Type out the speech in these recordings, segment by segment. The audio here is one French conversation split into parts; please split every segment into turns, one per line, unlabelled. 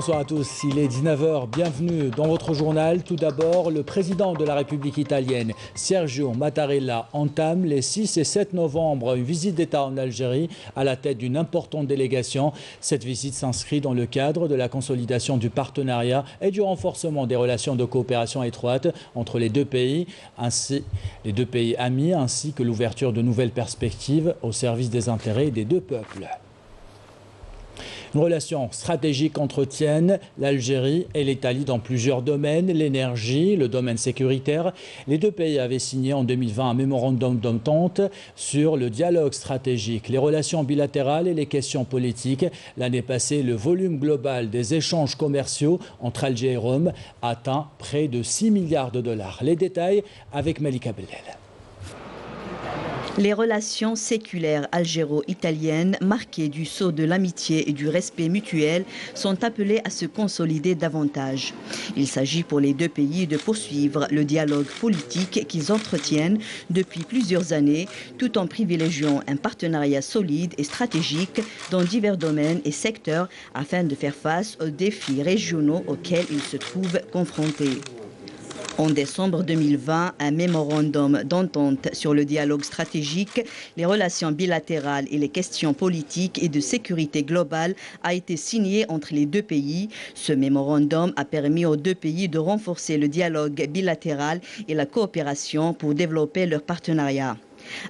Bonsoir à tous, il est 19 h, bienvenue dans votre journal. Tout d'abord, le président de la République italienne, Sergio Mattarella, entame les 6 et 7 novembre une visite d'État en Algérie à la tête d'une importante délégation. Cette visite s'inscrit dans le cadre de la consolidation du partenariat et du renforcement des relations de coopération étroite entre les deux pays amis, ainsi que l'ouverture de nouvelles perspectives au service des intérêts des deux peuples. Une relation stratégique entretiennent l'Algérie et l'Italie dans plusieurs domaines, l'énergie, le domaine sécuritaire. Les deux pays avaient signé en 2020 un mémorandum d'entente sur le dialogue stratégique, les relations bilatérales et les questions politiques. L'année passée, le volume global des échanges commerciaux entre Alger et Rome atteint près de 6 milliards de dollars. Les détails avec Malika Bellel.
Les relations séculaires algéro-italiennes, marquées du sceau de l'amitié et du respect mutuel, sont appelées à se consolider davantage. Il s'agit pour les deux pays de poursuivre le dialogue politique qu'ils entretiennent depuis plusieurs années, tout en privilégiant un partenariat solide et stratégique dans divers domaines et secteurs afin de faire face aux défis régionaux auxquels ils se trouvent confrontés. En décembre 2020, un mémorandum d'entente sur le dialogue stratégique, les relations bilatérales et les questions politiques et de sécurité globale a été signé entre les deux pays. Ce mémorandum a permis aux deux pays de renforcer le dialogue bilatéral et la coopération pour développer leur partenariat.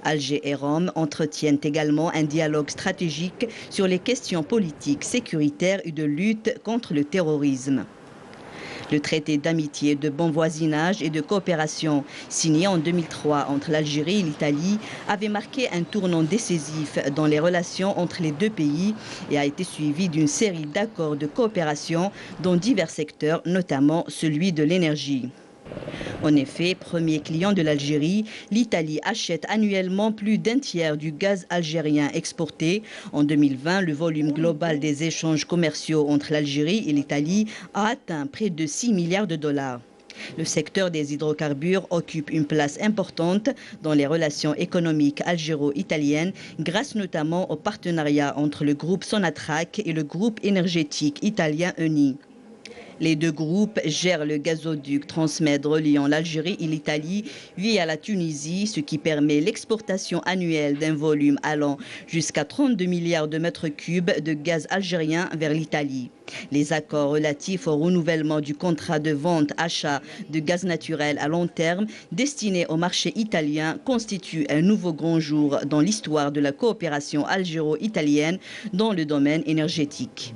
Alger et Rome entretiennent également un dialogue stratégique sur les questions politiques, sécuritaires et de lutte contre le terrorisme. Le traité d'amitié, de bon voisinage et de coopération signé en 2003 entre l'Algérie et l'Italie avait marqué un tournant décisif dans les relations entre les deux pays et a été suivi d'une série d'accords de coopération dans divers secteurs, notamment celui de l'énergie. En effet, premier client de l'Algérie, l'Italie achète annuellement plus d'un tiers du gaz algérien exporté. En 2020, le volume global des échanges commerciaux entre l'Algérie et l'Italie a atteint près de 6 milliards de dollars. Le secteur des hydrocarbures occupe une place importante dans les relations économiques algéro-italiennes, grâce notamment au partenariat entre le groupe Sonatrach et le groupe énergétique italien Eni. Les deux groupes gèrent le gazoduc Transmed reliant l'Algérie et l'Italie via la Tunisie, ce qui permet l'exportation annuelle d'un volume allant jusqu'à 32 milliards de mètres cubes de gaz algérien vers l'Italie. Les accords relatifs au renouvellement du contrat de vente-achat de gaz naturel à long terme destiné au marché italien constituent un nouveau grand jour dans l'histoire de la coopération algéro-italienne dans le domaine énergétique.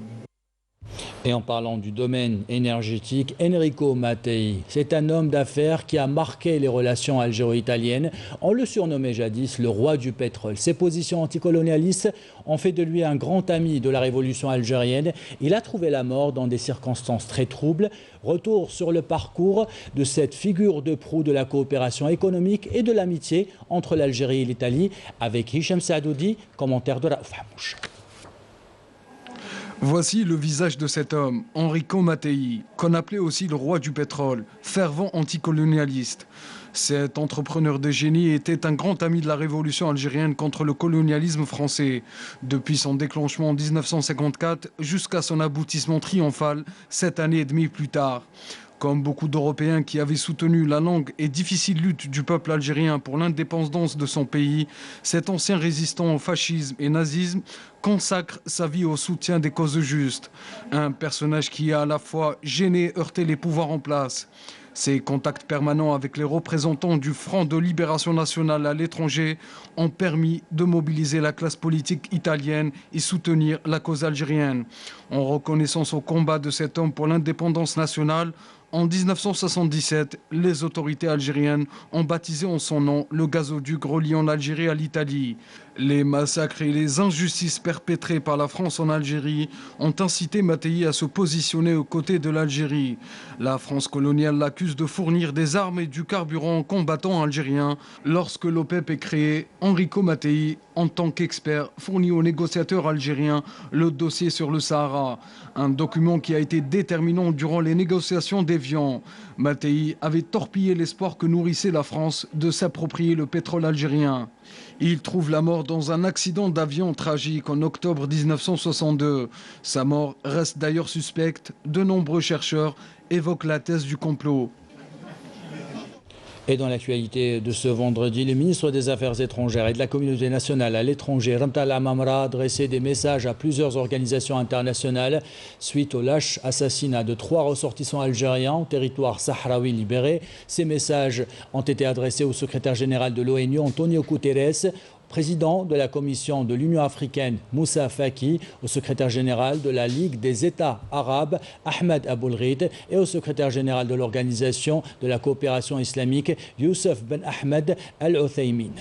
Et en parlant du domaine énergétique, Enrico Mattei, c'est un homme d'affaires qui a marqué les relations algéro-italiennes. On le surnommait jadis le roi du pétrole. Ses positions anticolonialistes ont fait de lui un grand ami de la révolution algérienne. Il a trouvé la mort dans des circonstances très troubles. Retour sur le parcours de cette figure de proue de la coopération économique et de l'amitié entre l'Algérie et l'Italie avec Hicham Saadoudi, commentaire de Raouf Hamouche.
Voici le visage de cet homme, Enrico Mattei, qu'on appelait aussi le roi du pétrole, fervent anticolonialiste. Cet entrepreneur de génie était un grand ami de la révolution algérienne contre le colonialisme français, depuis son déclenchement en 1954 jusqu'à son aboutissement triomphal 7 années et demie plus tard. Comme beaucoup d'Européens qui avaient soutenu la longue et difficile lutte du peuple algérien pour l'indépendance de son pays, cet ancien résistant au fascisme et nazisme consacre sa vie au soutien des causes justes. Un personnage qui a à la fois gêné et heurté les pouvoirs en place. Ses contacts permanents avec les représentants du Front de Libération Nationale à l'étranger ont permis de mobiliser la classe politique italienne et soutenir la cause algérienne. En reconnaissance au combat de cet homme pour l'indépendance nationale, en 1977, les autorités algériennes ont baptisé en son nom le gazoduc reliant l'Algérie à l'Italie. Les massacres et les injustices perpétrées par la France en Algérie ont incité Mattei à se positionner aux côtés de l'Algérie. La France coloniale l'accuse de fournir des armes et du carburant aux combattants algériens. Lorsque l'OPEP est créé, Enrico Mattei, en tant qu'expert, fournit aux négociateurs algériens le dossier sur le Sahara, un document qui a été déterminant durant les négociations d'Évian. Mattei avait torpillé l'espoir que nourrissait la France de s'approprier le pétrole algérien. Il trouve la mort dans un accident d'avion tragique en octobre 1962. Sa mort reste d'ailleurs suspecte. De nombreux chercheurs évoquent la thèse du complot.
Et dans l'actualité de ce vendredi, le ministre des Affaires étrangères et de la communauté nationale à l'étranger, Ramtal Amamra, a adressé des messages à plusieurs organisations internationales suite au lâche assassinat de 3 ressortissants algériens au territoire sahraoui libéré. Ces messages ont été adressés au secrétaire général de l'ONU, Antonio Guterres, président de la Commission de l'Union africaine, Moussa Faki, au secrétaire général de la Ligue des États arabes, Ahmed Aboulghid, et au secrétaire général de l'Organisation de la coopération islamique, Youssef Ben Ahmed Al-Uthaymin.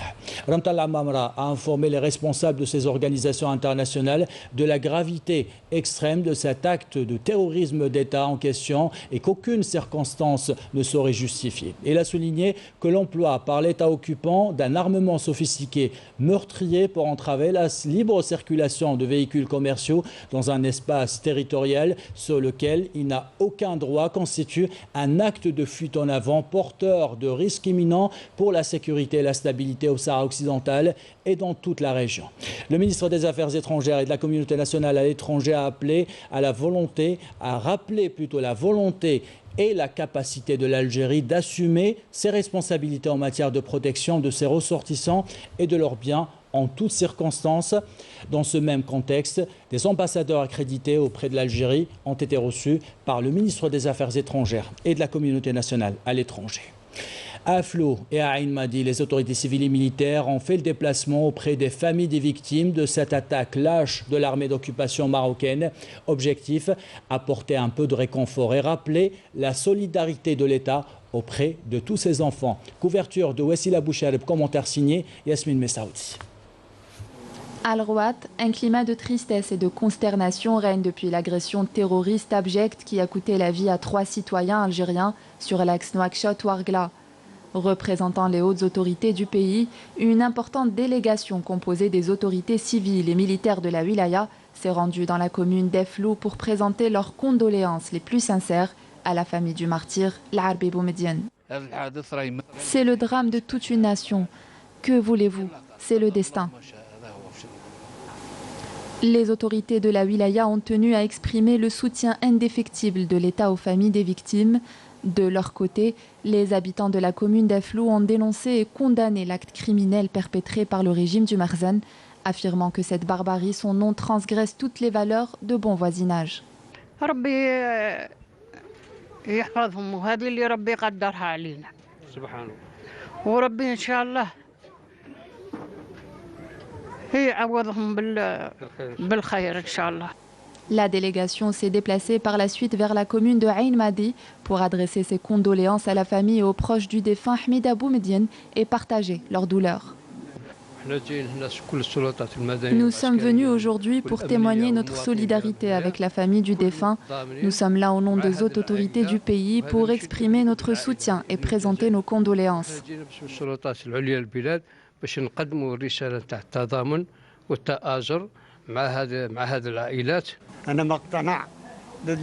Ramtal Amamra a informé les responsables de ces organisations internationales de la gravité extrême de cet acte de terrorisme d'État en question et qu'aucune circonstance ne saurait justifier. Il a souligné que l'emploi par l'État occupant d'un armement sophistiqué meurtrier pour entraver la libre circulation de véhicules commerciaux dans un espace territorial sur lequel il n'a aucun droit constitue un acte de fuite en avant porteur de risques imminents pour la sécurité et la stabilité au Sahara occidental et dans toute la région. Le ministre des Affaires étrangères et de la communauté nationale à l'étranger a rappelé la volonté et la capacité de l'Algérie d'assumer ses responsabilités en matière de protection de ses ressortissants et de leurs biens en toutes circonstances. Dans ce même contexte, des ambassadeurs accrédités auprès de l'Algérie ont été reçus par le ministre des Affaires étrangères et de la communauté nationale à l'étranger. À Flou et à Ain Madi, les autorités civiles et militaires ont fait le déplacement auprès des familles des victimes de cette attaque lâche de l'armée d'occupation marocaine. Objectif, apporter un peu de réconfort et rappeler la solidarité de l'État auprès de tous ces enfants. Couverture de Wassila Bouchareb, commentaire signé Yasmine Messaoudi.
À Al-Rouat, un climat de tristesse et de consternation règne depuis l'agression terroriste abjecte qui a coûté la vie à 3 citoyens algériens sur l'axe Nouakchott-Ouargla. Représentant les hautes autorités du pays, une importante délégation composée des autorités civiles et militaires de la wilaya s'est rendue dans la commune d'Eflou pour présenter leurs condoléances les plus sincères à la famille du martyr, l'Arbi Boumediene. C'est le drame de toute une nation. Que voulez-vous? C'est le destin. Les autorités de la wilaya ont tenu à exprimer le soutien indéfectible de l'État aux familles des victimes. De leur côté, les habitants de la commune d'Eflou ont dénoncé et condamné l'acte criminel perpétré par le régime du Marzan, affirmant que cette barbarie, son nom, transgresse toutes les valeurs de bon voisinage. La délégation s'est déplacée par la suite vers la commune de Ain Madi pour adresser ses condoléances à la famille et aux proches du défunt Ahmed Boumediene et partager leur douleur. Nous sommes venus aujourd'hui pour témoigner notre solidarité avec la famille du défunt. Nous sommes là au nom des hautes autorités du pays pour exprimer notre soutien et présenter nos condoléances.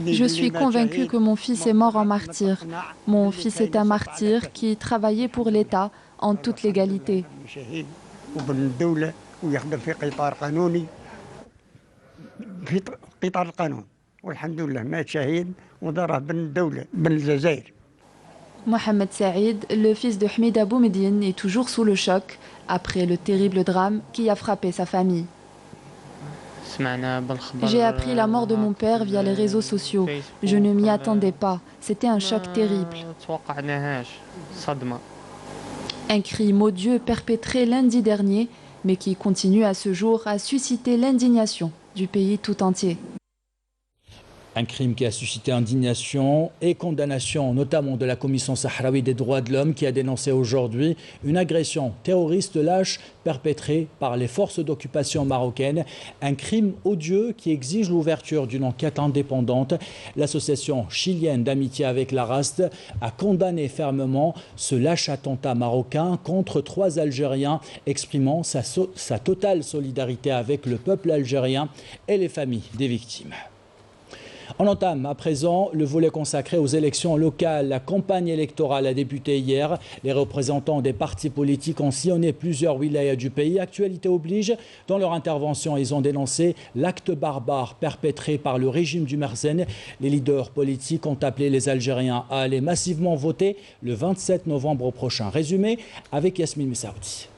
Je suis convaincu que mon fils est mort en martyr. Mon fils est un martyr qui travaillait pour l'État en toute légalité. Mohamed Saïd, le fils de Ahmed Boumediene, est toujours sous le choc après le terrible drame qui a frappé sa famille. J'ai appris la mort de mon père via les réseaux sociaux. Je ne m'y attendais pas. C'était un choc terrible. Un crime odieux perpétré lundi dernier, mais qui continue à ce jour à susciter l'indignation du pays tout entier.
Un crime qui a suscité indignation et condamnation, notamment de la Commission sahraoui des droits de l'homme qui a dénoncé aujourd'hui une agression terroriste lâche perpétrée par les forces d'occupation marocaines. Un crime odieux qui exige l'ouverture d'une enquête indépendante. L'association chilienne d'amitié avec la RAST a condamné fermement ce lâche attentat marocain contre 3 Algériens, exprimant sa totale solidarité avec le peuple algérien et les familles des victimes. On entame à présent le volet consacré aux élections locales. La campagne électorale a débuté hier. Les représentants des partis politiques ont sillonné plusieurs wilayas du pays. Actualité oblige, dans leur intervention, ils ont dénoncé l'acte barbare perpétré par le régime du Merzenne. Les leaders politiques ont appelé les Algériens à aller massivement voter le 27 novembre prochain. Résumé avec Yasmine Messaoudi.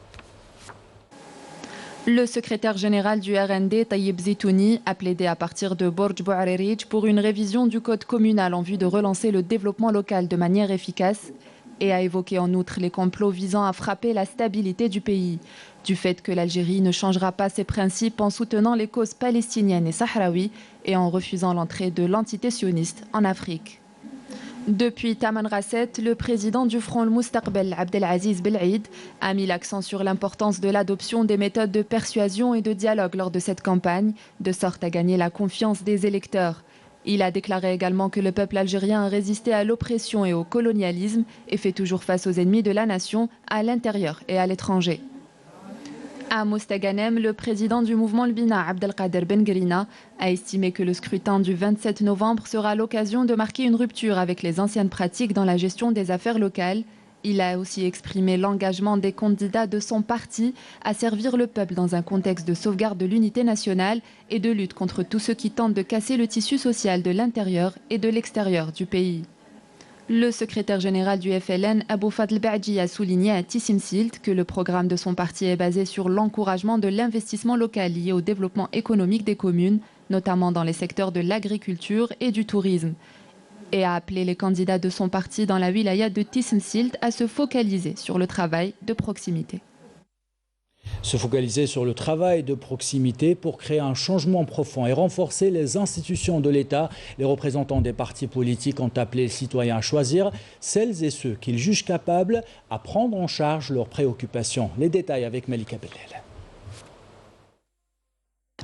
Le secrétaire général du RND, Taïeb Zitouni, a plaidé à partir de Borj Bouarerij pour une révision du code communal en vue de relancer le développement local de manière efficace et a évoqué en outre les complots visant à frapper la stabilité du pays, du fait que l'Algérie ne changera pas ses principes en soutenant les causes palestiniennes et sahraouis et en refusant l'entrée de l'entité sioniste en Afrique. Depuis Tamanrasset, le président du Front Al-Moustaqbel, Abdelaziz Bel'aïd, a mis l'accent sur l'importance de l'adoption des méthodes de persuasion et de dialogue lors de cette campagne, de sorte à gagner la confiance des électeurs. Il a déclaré également que le peuple algérien a résisté à l'oppression et au colonialisme et fait toujours face aux ennemis de la nation, à l'intérieur et à l'étranger. À Mostaganem, le président du mouvement Lbina, Abdelkader Bengrina, a estimé que le scrutin du 27 novembre sera l'occasion de marquer une rupture avec les anciennes pratiques dans la gestion des affaires locales. Il a aussi exprimé l'engagement des candidats de son parti à servir le peuple dans un contexte de sauvegarde de l'unité nationale et de lutte contre tous ceux qui tentent de casser le tissu social de l'intérieur et de l'extérieur du pays. Le secrétaire général du FLN, Abou Fadl Ba'dji, a souligné à Tissim Silt que le programme de son parti est basé sur l'encouragement de l'investissement local lié au développement économique des communes, notamment dans les secteurs de l'agriculture et du tourisme, et a appelé les candidats de son parti dans la wilaya de Tissim Silt à se focaliser sur le travail de proximité.
Se focaliser sur le travail de proximité pour créer un changement profond et renforcer les institutions de l'État. Les représentants des partis politiques ont appelé les citoyens à choisir celles et ceux qu'ils jugent capables à prendre en charge leurs préoccupations. Les détails avec Malika Bellel.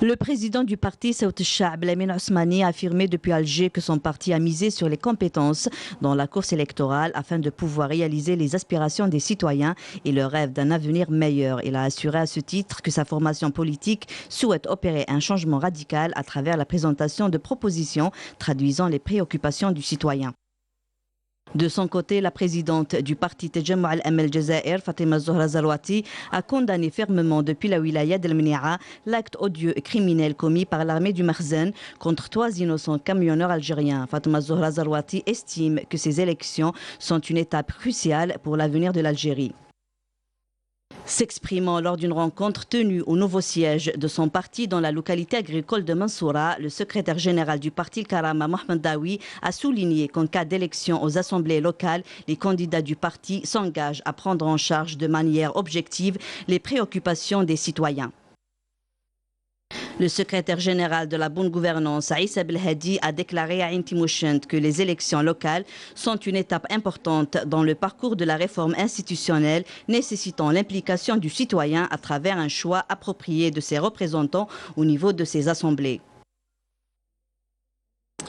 Le président du parti, Saout Chab, Lamine Ousmani, a affirmé depuis Alger que son parti a misé sur les compétences dans la course électorale afin de pouvoir réaliser les aspirations des citoyens et le rêve d'un avenir meilleur. Il a assuré à ce titre que sa formation politique souhaite opérer un changement radical à travers la présentation de propositions traduisant les préoccupations du citoyen. De son côté, la présidente du parti Tajammu al-Amal Jazair, Fatima Zohra Zarouati, a condamné fermement depuis la wilaya d'El-Mni'a l'acte odieux et criminel commis par l'armée du Merzenne contre 3 innocents camionneurs algériens. Fatima Zohra Zarouati estime que ces élections sont une étape cruciale pour l'avenir de l'Algérie. S'exprimant lors d'une rencontre tenue au nouveau siège de son parti dans la localité agricole de Mansoura, le secrétaire général du parti Karama, Mohamed Daoui, a souligné qu'en cas d'élection aux assemblées locales, les candidats du parti s'engagent à prendre en charge de manière objective les préoccupations des citoyens. Le secrétaire général de la bonne gouvernance, Aïssa Belhadi, a déclaré à Intimouchent que les élections locales sont une étape importante dans le parcours de la réforme institutionnelle nécessitant l'implication du citoyen à travers un choix approprié de ses représentants au niveau de ses assemblées.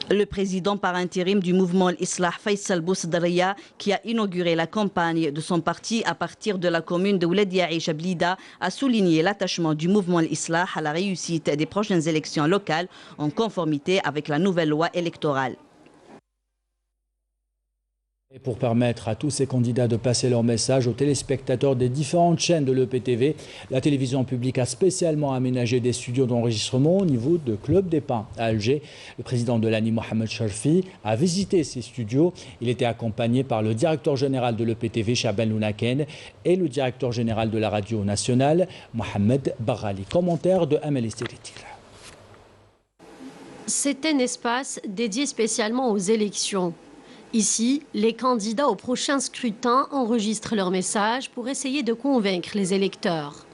Le président par intérim du mouvement Islah, Faisal Bousdaria, qui a inauguré la campagne de son parti à partir de la commune de Ouledi Aïcha Blida, a souligné l'attachement du mouvement Islah à la réussite des prochaines élections locales en conformité avec la nouvelle loi électorale.
Et pour permettre à tous ces candidats de passer leur message aux téléspectateurs des différentes chaînes de l'EPTV, la télévision publique a spécialement aménagé des studios d'enregistrement au niveau de Club des Pins à Alger. Le président de l'ANI, Mohamed Sharfi, a visité ces studios. Il était accompagné par le directeur général de l'EPTV, Chaban Lounaken, et le directeur général de la radio nationale, Mohamed Barali. Commentaire de Amélie Steritil.
C'est un espace dédié spécialement aux élections. Ici, les candidats au prochain scrutin enregistrent leur message pour essayer de convaincre les électeurs.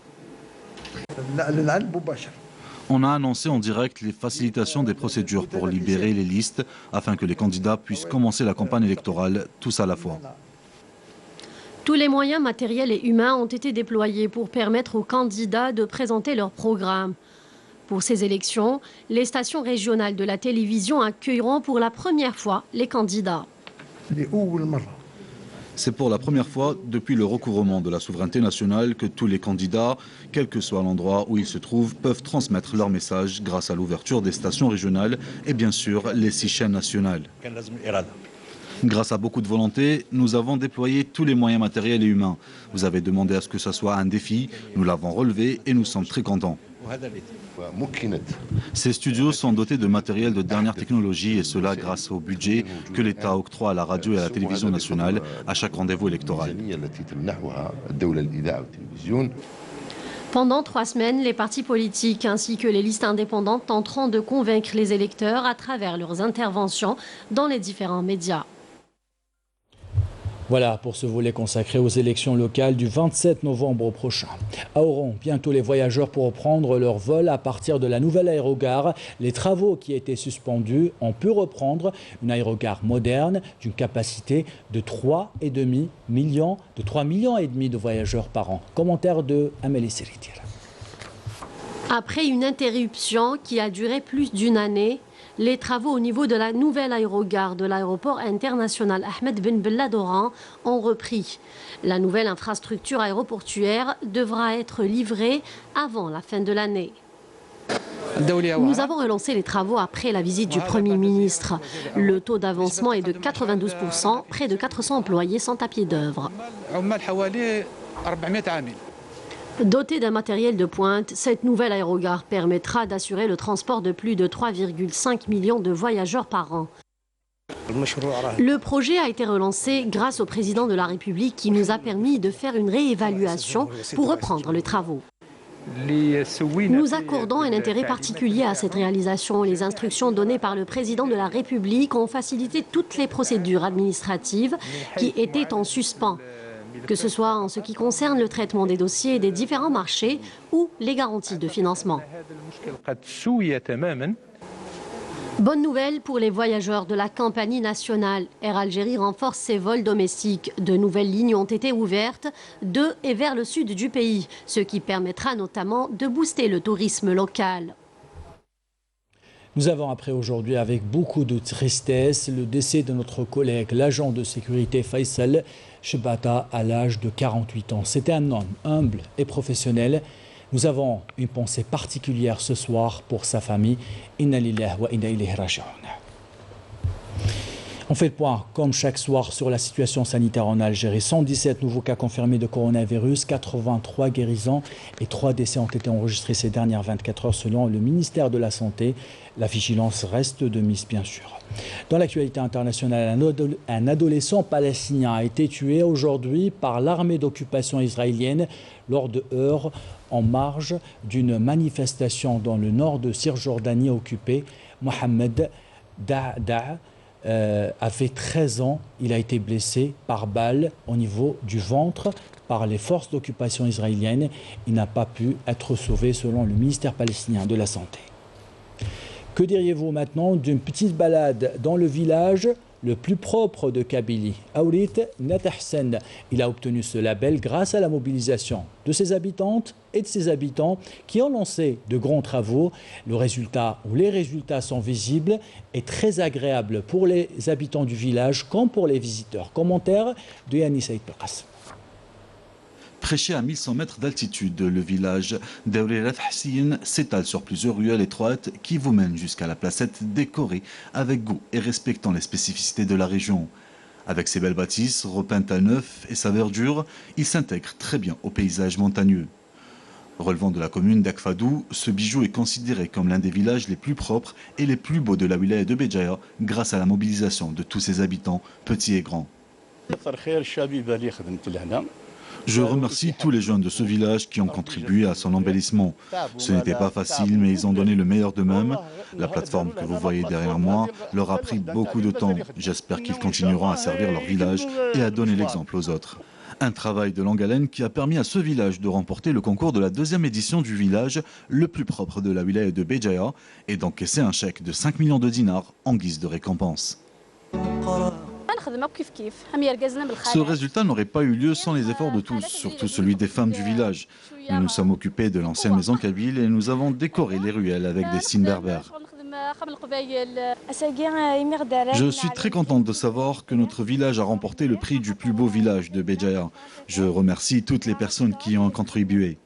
On a annoncé en direct les facilitations des procédures pour libérer les listes afin que les candidats puissent commencer la campagne électorale tous à la fois.
Tous les moyens matériels et humains ont été déployés pour permettre aux candidats de présenter leur programme. Pour ces élections, les stations régionales de la télévision accueilleront pour la première fois les candidats.
C'est pour la première fois depuis le recouvrement de la souveraineté nationale que tous les candidats, quel que soit l'endroit où ils se trouvent, peuvent transmettre leur message grâce à l'ouverture des stations régionales et bien sûr les 6 chaînes nationales. Grâce à beaucoup de volonté, nous avons déployé tous les moyens matériels et humains. Vous avez demandé à ce que ce soit un défi, nous l'avons relevé et nous sommes très contents. Ces studios sont dotés de matériel de dernière technologie et cela grâce au budget que l'État octroie à la radio et à la télévision nationale à chaque rendez-vous électoral.
Pendant 3 semaines, les partis politiques ainsi que les listes indépendantes tenteront de convaincre les électeurs à travers leurs interventions dans les différents médias.
Voilà pour ce volet consacré aux élections locales du 27 novembre prochain. À Oran, bientôt les voyageurs pourront prendre leur vol à partir de la nouvelle aérogare. Les travaux qui étaient suspendus ont pu reprendre. Une aérogare moderne d'une capacité de 3,5 millions de voyageurs par an. Commentaire de Amélie Seritir.
Après une interruption qui a duré plus d'une année, les travaux au niveau de la nouvelle aérogare de l'aéroport international Ahmed Ben Bella d'Oran ont repris. La nouvelle infrastructure aéroportuaire devra être livrée avant la fin de l'année. Nous avons relancé les travaux après la visite du Premier ministre. Le taux d'avancement est de 92%, près de 400 employés sont à pied d'œuvre. Dotée d'un matériel de pointe, cette nouvelle aérogare permettra d'assurer le transport de plus de 3,5 millions de voyageurs par an. Le projet a été relancé grâce au président de la République qui nous a permis de faire une réévaluation pour reprendre les travaux. Nous accordons un intérêt particulier à cette réalisation. Les instructions données par le président de la République ont facilité toutes les procédures administratives qui étaient en suspens, que ce soit en ce qui concerne le traitement des dossiers des différents marchés ou les garanties de financement. Bonne nouvelle pour les voyageurs de la compagnie nationale. Air Algérie renforce ses vols domestiques. De nouvelles lignes ont été ouvertes de et vers le sud du pays, ce qui permettra notamment de booster le tourisme local.
Nous avons appris aujourd'hui avec beaucoup de tristesse le décès de notre collègue, l'agent de sécurité Faisal Chebata à l'âge de 48 ans. C'était un homme humble et professionnel. Nous avons une pensée particulière ce soir pour sa famille. Inna lillahi wa inna ilayhi raji'un. On fait le point, comme chaque soir, sur la situation sanitaire en Algérie. 117 nouveaux cas confirmés de coronavirus, 83 guérisons et 3 décès ont été enregistrés ces dernières 24 heures selon le ministère de la Santé. La vigilance reste de mise, bien sûr. Dans l'actualité internationale, un adolescent palestinien a été tué aujourd'hui par l'armée d'occupation israélienne lors de heurts en marge d'une manifestation dans le nord de Cisjordanie occupée. Mohamed Da'da avait 13 ans. Il a été blessé par balle au niveau du ventre par les forces d'occupation israéliennes. Il n'a pas pu être sauvé selon le ministère palestinien de la Santé. Que diriez-vous maintenant d'une petite balade dans le village le plus propre de Kabylie? Aoulit Natahsen, il a obtenu ce label grâce à la mobilisation de ses habitantes et de ses habitants qui ont lancé de grands travaux. Les résultats sont visibles et très agréables pour les habitants du village comme pour les visiteurs. Commentaire de Yannis Saïd Pelkas.
Prêché à 1100 mètres d'altitude, le village d'Aoulirat Hassin s'étale sur plusieurs ruelles étroites qui vous mènent jusqu'à la placette décorée avec goût et respectant les spécificités de la région. Avec ses belles bâtisses repeintes à neuf et sa verdure, il s'intègre très bien au paysage montagneux. Relevant de la commune d'Akfadou, ce bijou est considéré comme l'un des villages les plus propres et les plus beaux de la wilaya de Béjaïa grâce à la mobilisation de tous ses habitants, petits et grands. Je remercie tous les jeunes de ce village qui ont contribué à son embellissement. Ce n'était pas facile, mais ils ont donné le meilleur d'eux-mêmes. La plateforme que vous voyez derrière moi leur a pris beaucoup de temps. J'espère qu'ils continueront à servir leur village et à donner l'exemple aux autres. Un travail de longue haleine qui a permis à ce village de remporter le concours de la 2e édition du village le plus propre de la wilaya de Béjaïa et d'encaisser un chèque de 5 millions de dinars en guise de récompense. Ce résultat n'aurait pas eu lieu sans les efforts de tous, surtout celui des femmes du village. Nous nous sommes occupés de l'ancienne maison kabyle et nous avons décoré les ruelles avec des signes berbères. Je suis très contente de savoir que notre village a remporté le prix du plus beau village de Béjaïa. Je remercie toutes les personnes qui ont contribué.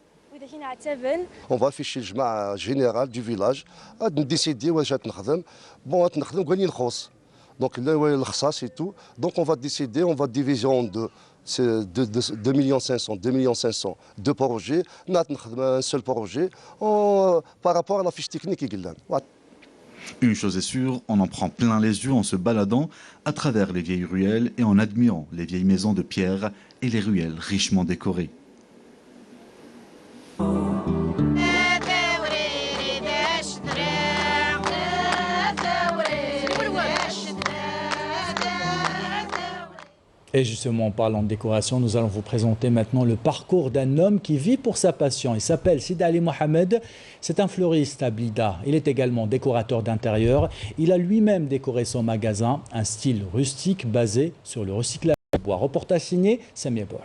On va afficher le jma général du village, décider où je bon, donc là, c'est tout. Donc on va décider, on va diviser en deux. C'est 2 500 000, 2 projets, un seul projet par rapport à la fiche technique.
Une chose est sûre, on en prend plein les yeux en se baladant à travers les vieilles ruelles et en admirant les vieilles maisons de pierre et les ruelles richement décorées.
Et justement, en parlant de décoration, nous allons vous présenter maintenant le parcours d'un homme qui vit pour sa passion. Il s'appelle Sidi Ali Mohamed, c'est un fleuriste à Blida. Il est également décorateur d'intérieur. Il a lui-même décoré son magasin, un style rustique basé sur le recyclage de bois. Reportage signé Samia Bord.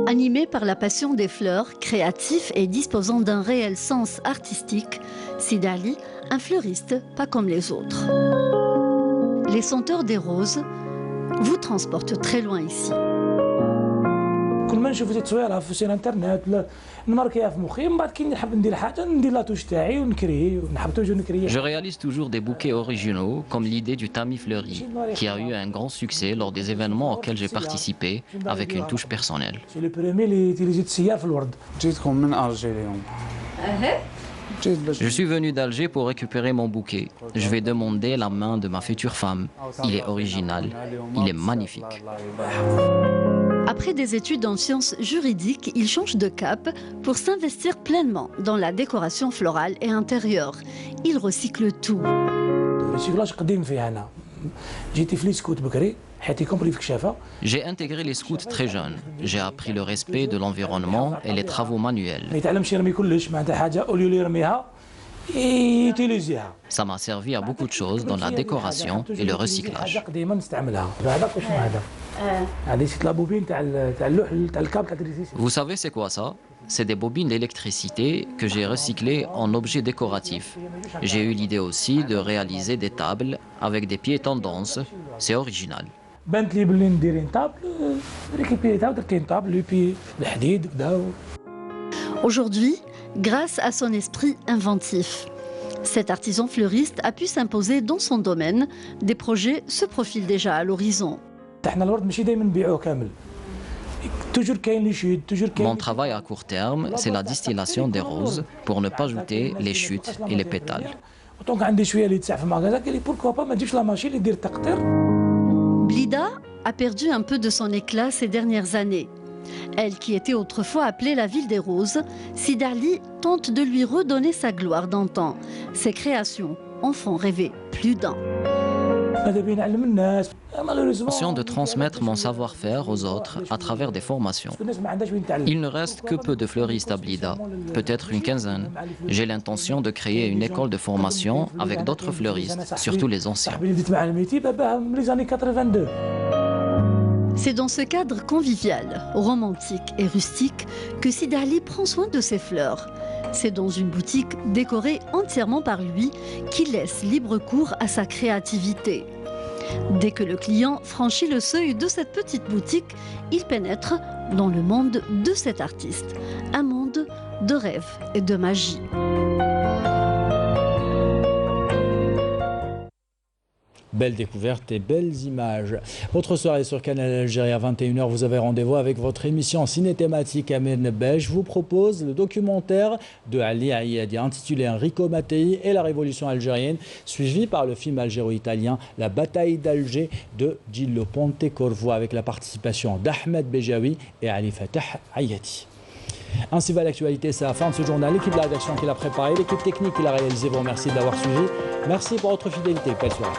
Animé par la passion des fleurs, créatif et disposant d'un réel sens artistique, Sidi Ali, un fleuriste pas comme les autres. Les senteurs des roses vous transportent très loin ici.
Je réalise toujours des bouquets originaux, comme l'idée du tamis fleuri, qui a eu un grand succès lors des événements auxquels j'ai participé, avec une touche personnelle. Je suis venu d'Alger pour récupérer mon bouquet. Je vais demander la main de ma future femme. Il est original, il est magnifique.
Après des études en sciences juridiques, il change de cap pour s'investir pleinement dans la décoration florale et intérieure. Il recycle tout.
J'ai intégré les scouts très jeunes. J'ai appris le respect de l'environnement et les travaux manuels. Ça m'a servi à beaucoup de choses dans la décoration et le recyclage. Vous savez c'est quoi ça? C'est des bobines d'électricité que j'ai recyclées en objets décoratifs. J'ai eu l'idée aussi de réaliser des tables avec des pieds tendance. C'est original.
Aujourd'hui, grâce à son esprit inventif, cet artisan fleuriste a pu s'imposer dans son domaine. Des projets se profilent déjà à l'horizon.
Mon travail à court terme, c'est la distillation des roses pour ne pas ajouter les chutes et les pétales.
Blida a perdu un peu de son éclat ces dernières années. Elle qui était autrefois appelée la ville des roses, Sidi Ali tente de lui redonner sa gloire d'antan. Ses créations en font rêver plus d'un.
De transmettre mon savoir-faire aux autres à travers des formations. Il ne reste que peu de fleuristes à Blida, peut-être une quinzaine. J'ai l'intention de créer une école de formation avec d'autres fleuristes, surtout les anciens.
C'est dans ce cadre convivial, romantique et rustique que Sidi Ali prend soin de ses fleurs. C'est dans une boutique décorée entièrement par lui qu'il laisse libre cours à sa créativité. Dès que le client franchit le seuil de cette petite boutique, il pénètre dans le monde de cet artiste. Un monde de rêve et de magie.
Belle découverte et belles images. Votre soirée sur Canal Algérie à 21h, vous avez rendez-vous avec votre émission ciné-thématique Amir Nebej. Je vous propose le documentaire de Ali Ayadi intitulé Enrico Mattei et la révolution algérienne, suivi par le film algéro-italien La bataille d'Alger de Gillo Pontecorvo avec la participation d'Ahmed Bejaoui et Ali Fatah Ayadi. Ainsi va l'actualité, c'est la fin de ce journal. L'équipe de la rédaction qui l'a préparé, l'équipe technique qui l'a réalisé vous remercie de l'avoir suivi. Merci pour votre fidélité. Belle soirée.